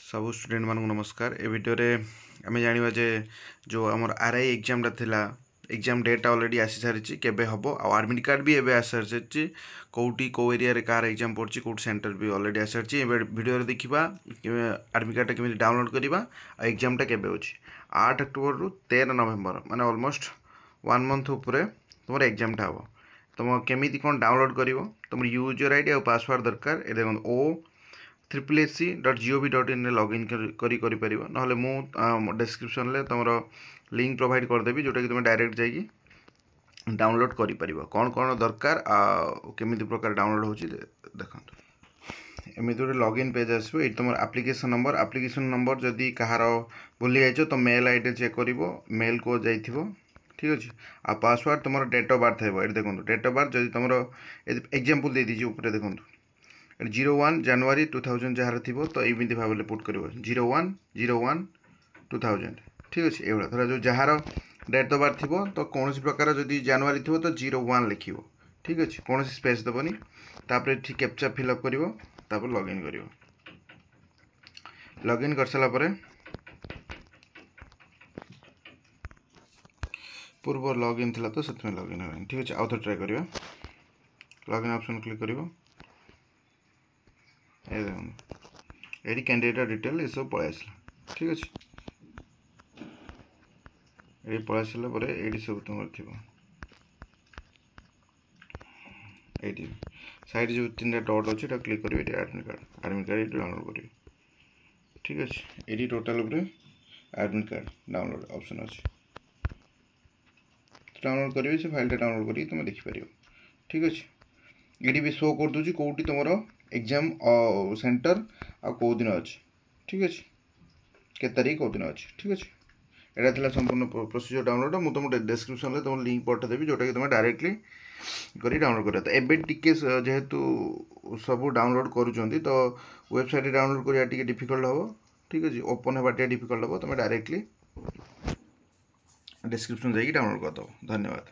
सब स्टूडेंट मानक नमस्कार। ए वीडियो रे आमे जानिबा जे जो हमर आरआई एग्जाम थिला एग्जाम डेट ऑलरेडी आसी सारी केबे हबो आ एडमिट कार्ड भी एबे आसी सारी कोउटी को एरिया रे कार एग्जाम पड़ची कोउट सेंटर भी ऑलरेडी आसी सारी एबे वीडियो रे देखिबा एडमिट कार्ड केमि डाउनलोड करिबा आ एग्जाम टा केबे होची 8 अक्टोबर रु 13 नवेम्बर माने ऑलमोस्ट 1 मंथ ऊपर तुमर एग्जाम टा हबो। तुम केमिति कोन डाउनलोड करिवो तुम यूजर आईडी और पासवर्ड दरकार ए देखो o.sc.gov.in लॉगिन करी ना मु डिस्क्रिप्शन ले तुम लिंक प्रोवाइड करदेवी जोटा कि तुम डायरेक्ट जाइए डाउनलोड करें कौन कौन दरकार केमी प्रकार डाउनलोड हो देखो एमती गोटे लॉगिन पेज आसो ये तुम आप्लिकेशन नंबर जदि कहार भूली जाइए तो मेल आईडी चेक कर मेल को जाइए ठीक अच्छे आ पासवर्ड तुम डेट ऑफ बर्थ है देखो डेट ऑफ बर्थ जब तुम एग्जाम्पल दे दीजिए ऊपर देखो 01 जनवरी 2000 जहाँ थी तो यमी भाव पुट कर 01/01/2000 ठीक अच्छे ये धर जो जार डेट ऑफ बर्थ थी तो कौन प्रकार जदि जनवरी थी तो 01 लिख ठीक अच्छे कौन स्पेस दबनी तापर ठीक कैप्चा फिलअप कर लॉगिन कर लॉगिन कर सारापर पूर्व लॉगिन थी तो से लॉगिन है ठीक अच्छे आउ थे ट्राए कर लॉगिन ऑप्शन क्लिक कर ये कैंडिडेट डिटेल ये सब पलि आसला ठीक अच्छे ये पलि आसला ये सब तुम थी ये साइड जो 3टा डॉट अच्छे क्लिक करेंगे एडमिट कार्ड ये डाउनलोड करेंगे ठीक अच्छे ये total admit card download option अच्छे डाउनलोड करेंगे से फाइल डाउनलोड कर तुम देखिपर ठीक अच्छे ये भी शो कर दूसरी कौटी तुम एग्जाम सेंटर आ कौ दिन अच्छे ठीक अच्छे के तारीख कौ दिन अच्छे ठीक अच्छे यहाँ था संपूर्ण प्रोसीजर डाउनलोड मुझे तुम डिस्क्रिप्शन में तुम लिंक पठेदेवी जोटा कि तुम डायरेक्टली कर डाउनलोड कर एबे टिके जेहेतु सब डाउनलोड करुँच तो वेबसाइट डाउनलोड करा डिफिकल्ट हम ठीक अच्छे ओपन होगा डिफिकल्ट हम तुम डायरेक्टली डिस्क्रिप्शन जाकि डाउनलोड करदे। धन्यवाद।